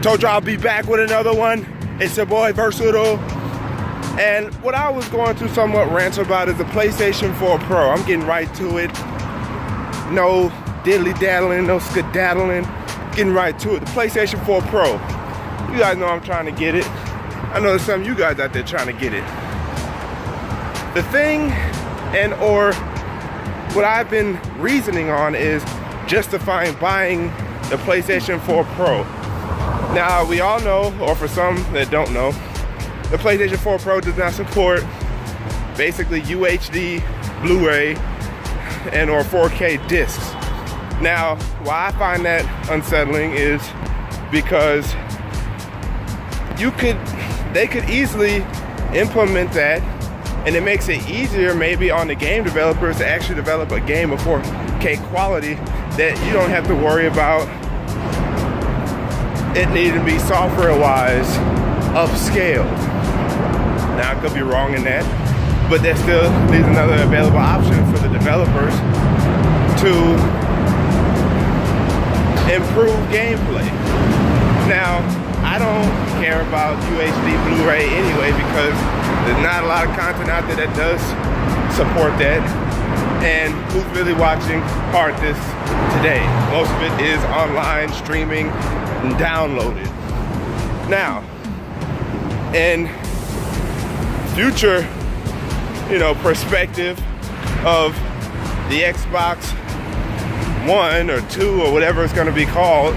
Told you I'll be back with another one. It's your boy Versatile. And what I was going to somewhat rant about is the PlayStation 4 Pro. I'm getting right to it. No diddly-daddling, no skedaddling. Getting right to it. The PlayStation 4 Pro. You guys know I'm trying to get it. I know there's some of you guys out there trying to get it. The thing or what I've been reasoning on is justifying buying the PlayStation 4 Pro. Now, we all know, or for some that don't know, the PlayStation 4 Pro does not support basically UHD, Blu-ray, and or 4K discs. Now, why I find that unsettling is because they could easily implement that, and it makes it easier maybe on the game developers to actually develop a game of 4K quality that you don't have to worry about it needing to be software-wise upscaled. Now, I could be wrong in that, but that still leaves another available option for the developers to improve gameplay. Now, I don't care about UHD Blu-ray anyway because there's not a lot of content out there that does support that. And who's really watching hard discs today? Most of it is online streaming and downloaded. Now, in future, perspective of the Xbox One or 2 or whatever it's going to be called,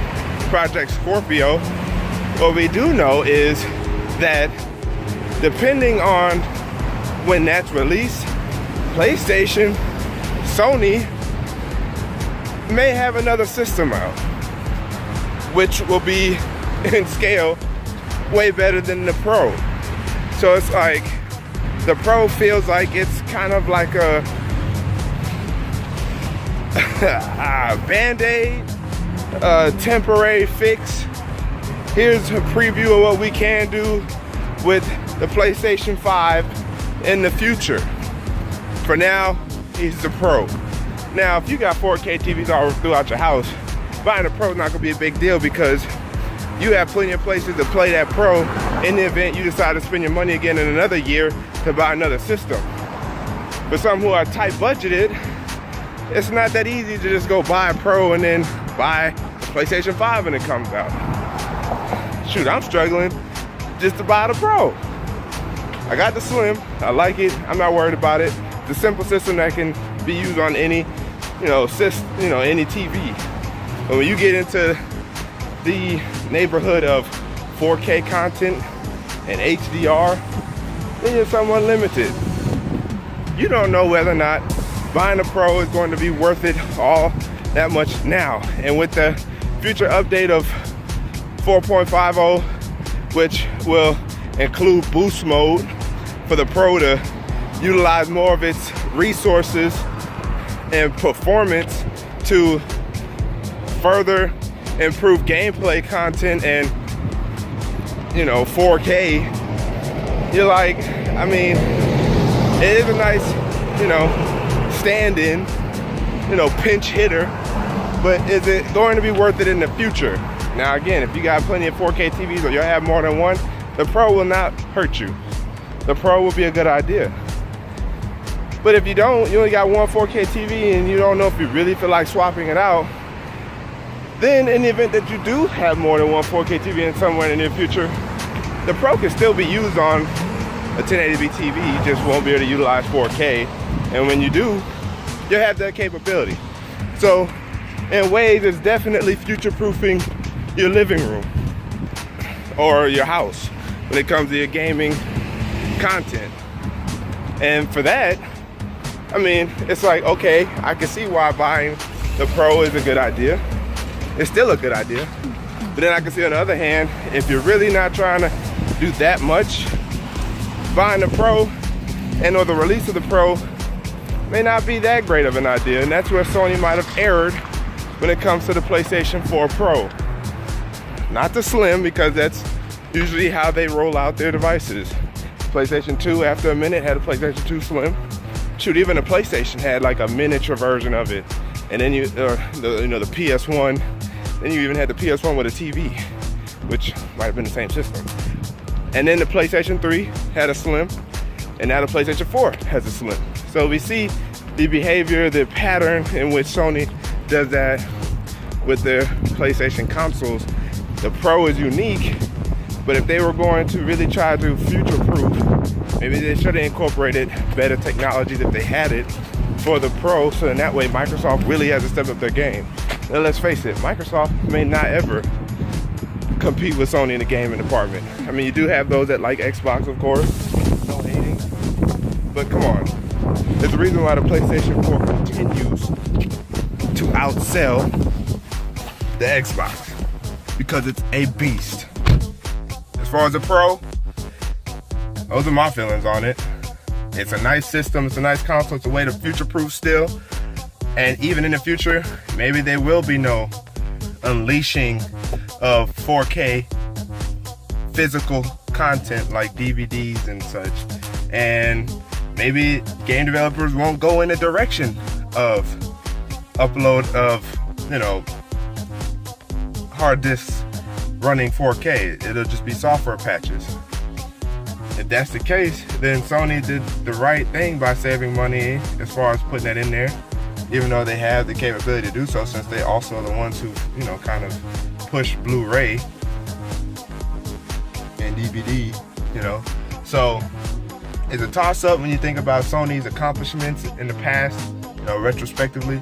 Project Scorpio, what we do know is that depending on when that's released, PlayStation, Sony may have another system out, which will be in scale way better than the Pro. So it's like the Pro feels like it's kind of like a Band-Aid, temporary fix. Here's a preview of what we can do with the PlayStation 5 in the future. For now, he's the Pro. Now, if you got 4K TVs all throughout your house, buying a Pro is not gonna be a big deal because you have plenty of places to play that Pro in the event you decide to spend your money again in another year to buy another system. For some who are tight budgeted, it's not that easy to just go buy a Pro and then buy the PlayStation 5 when it comes out. Shoot, I'm struggling just to buy the Pro. I got the Slim, I like it, I'm not worried about it. It's a simple system that can be used on any, any TV. But when you get into the neighborhood of 4K content and HDR, then you're somewhat limited. You don't know whether or not buying a Pro is going to be worth it all that much now. And with the future update of 4.50, which will include boost mode for the Pro to utilize more of its resources and performance to further improve gameplay content and 4K, you're like, it is a nice stand-in, pinch hitter, but is it going to be worth it in the future? Now again, if you got plenty of 4K TVs or you have more than one, the Pro will not hurt you. The Pro will be a good idea. But if you don't, you only got one 4K TV and you don't know if you really feel like swapping it out, then in the event that you do have more than one 4K TV in somewhere in the near future, the Pro can still be used on a 1080p TV. You just won't be able to utilize 4K. And when you do, you'll have that capability. So in ways, it's definitely future-proofing your living room or your house when it comes to your gaming content. And for that, it's like, okay, I can see why buying the Pro is a good idea. It's still a good idea. But then I can see on the other hand, if you're really not trying to do that much, buying the Pro and or the release of the Pro may not be that great of an idea. And that's where Sony might have erred when it comes to the PlayStation 4 Pro. Not the Slim, because that's usually how they roll out their devices. PlayStation 2, after a minute, had a PlayStation 2 Slim. Shoot, even the PlayStation had like a miniature version of it. And then the PS1, then you even had the PS1 with a TV. which might have been the same system. And then the PlayStation 3 had a slim, and now the PlayStation 4 has a slim. So we see the behavior, the pattern in which Sony does that with their PlayStation consoles. The Pro is unique, but if they were going to really try to future-proof, maybe they should have incorporated better technology if they had it for the Pro, so in that way Microsoft really has to step up their game. Now let's face it, Microsoft may not ever compete with Sony in the gaming department. I mean, you do have those that like Xbox, of course, no hating, but come on. There's a reason why the PlayStation 4 continues to outsell the Xbox, because it's a beast. As far as the Pro, those are my feelings on it. It's a nice system, it's a nice console, it's a way to future-proof still. And even in the future, maybe there will be no unleashing of 4K physical content like DVDs and such. And maybe game developers won't go in the direction of upload of, hard disks running 4K. It'll just be software patches. If that's the case, then Sony did the right thing by saving money as far as putting that in there, even though they have the capability to do so, since they also are the ones who, kind of push Blu-ray and DVD, So it's a toss-up when you think about Sony's accomplishments in the past, retrospectively.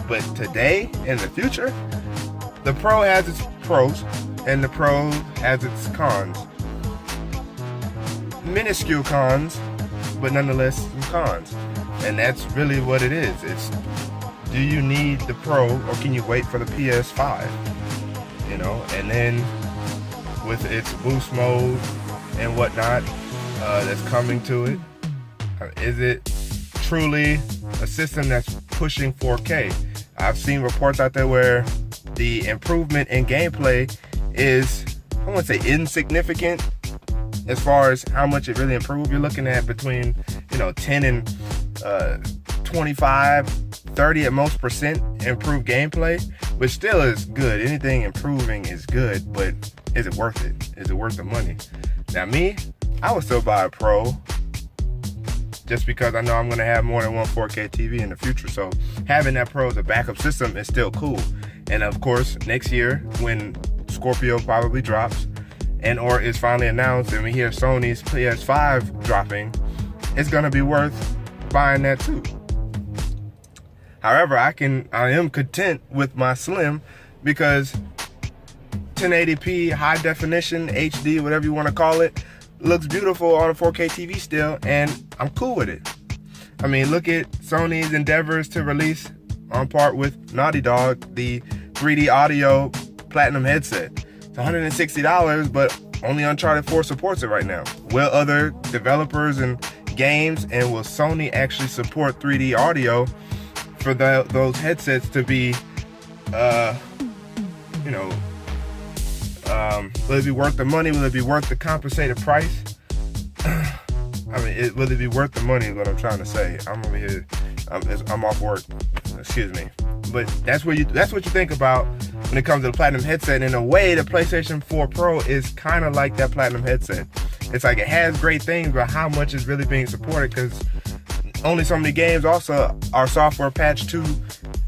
But today, in the future, the Pro has its pros and the Pro has its cons. Minuscule cons, but nonetheless some cons. And that's really what it is. It's, do you need the Pro or can you wait for the PS5? And then with its boost mode and whatnot that's coming to it, is it truly a system that's pushing 4K? I've seen reports out there where the improvement in gameplay is, I wouldn't say insignificant as far as how much it really improved. You're looking at between 10 and 25, 30 at most percent improved gameplay, which still is good. Anything improving is good, but is it worth it? Is it worth the money? Now me, I would still buy a Pro just because I know I'm gonna have more than one 4K TV in the future. So having that Pro as a backup system is still cool. And of course, next year when Scorpio probably drops and or is finally announced and we hear Sony's PS5 dropping, it's gonna be worth buying that too. However, I am content with my Slim because 1080p, high definition, HD, whatever you want to call it, looks beautiful on a 4K TV still, and I'm cool with it. I mean, look at Sony's endeavors to release, on part with Naughty Dog, the 3D audio platinum headset. It's $160, but only Uncharted 4 supports it right now. Will other developers and games, and will Sony actually support 3D audio for those headsets to be, will it be worth the money? Will it be worth the compensated price? I mean, will it be worth the money is what I'm trying to say. I'm over here, I'm off work, excuse me. But that's what you think about when it comes to the Platinum headset. And in a way, the PlayStation 4 Pro is kind of like that Platinum headset. It's like it has great things, but how much is really being supported? Because only so many games also are software patched to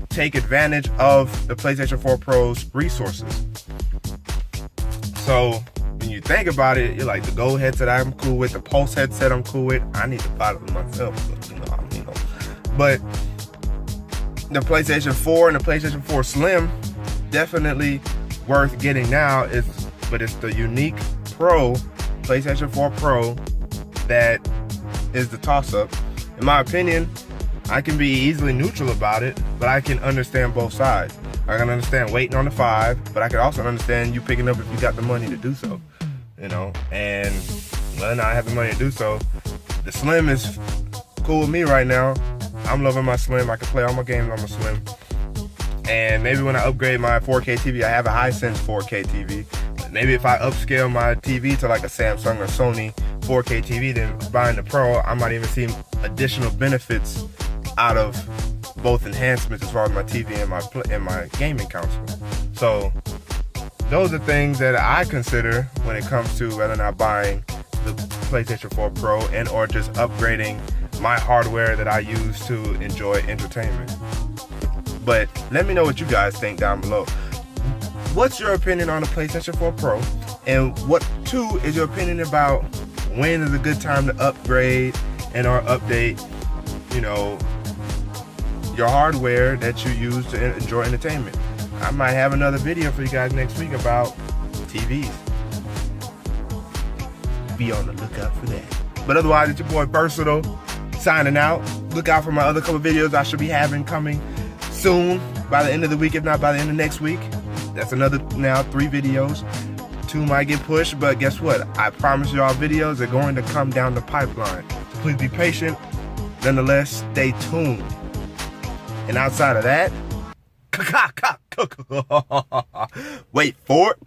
take advantage of the PlayStation 4 Pro's resources. So when you think about it, you're like, the Gold headset I'm cool with, the Pulse headset I'm cool with. I need to buy them myself, but the PlayStation 4 and the PlayStation 4 Slim definitely worth getting now. But it's the unique Pro, PlayStation 4 Pro, that is the toss-up. In my opinion, I can be easily neutral about it, but I can understand both sides. I can understand waiting on the 5, but I can also understand you picking up if you got the money to do so, and whether or not I have the money to do so. The Slim is cool with me right now. I'm loving my Slim. I can play all my games on my Slim. And maybe when I upgrade my 4K TV, I have a Hisense 4K TV. Maybe if I upscale my TV to like a Samsung or Sony 4K TV, then buying the Pro, I might even see additional benefits out of both enhancements as far as my TV and my gaming console. So those are things that I consider when it comes to whether or not buying the PlayStation 4 Pro and or just upgrading my hardware that I use to enjoy entertainment. But let me know what you guys think down below. What's your opinion on the PlayStation 4 Pro? And what too is your opinion about when is a good time to upgrade and or update, you know, your hardware that you use to enjoy entertainment? I might have another video for you guys next week about TVs. Be on the lookout for that. But otherwise, it's your boy Versatile signing out. Look out for my other couple videos I should be having coming soon, by the end of the week, if not by the end of next week. That's another now 3 videos. 2 might get pushed, but guess what? I promise y'all videos are going to come down the pipeline. So please be patient. Nonetheless, stay tuned. And outside of that, wait for it.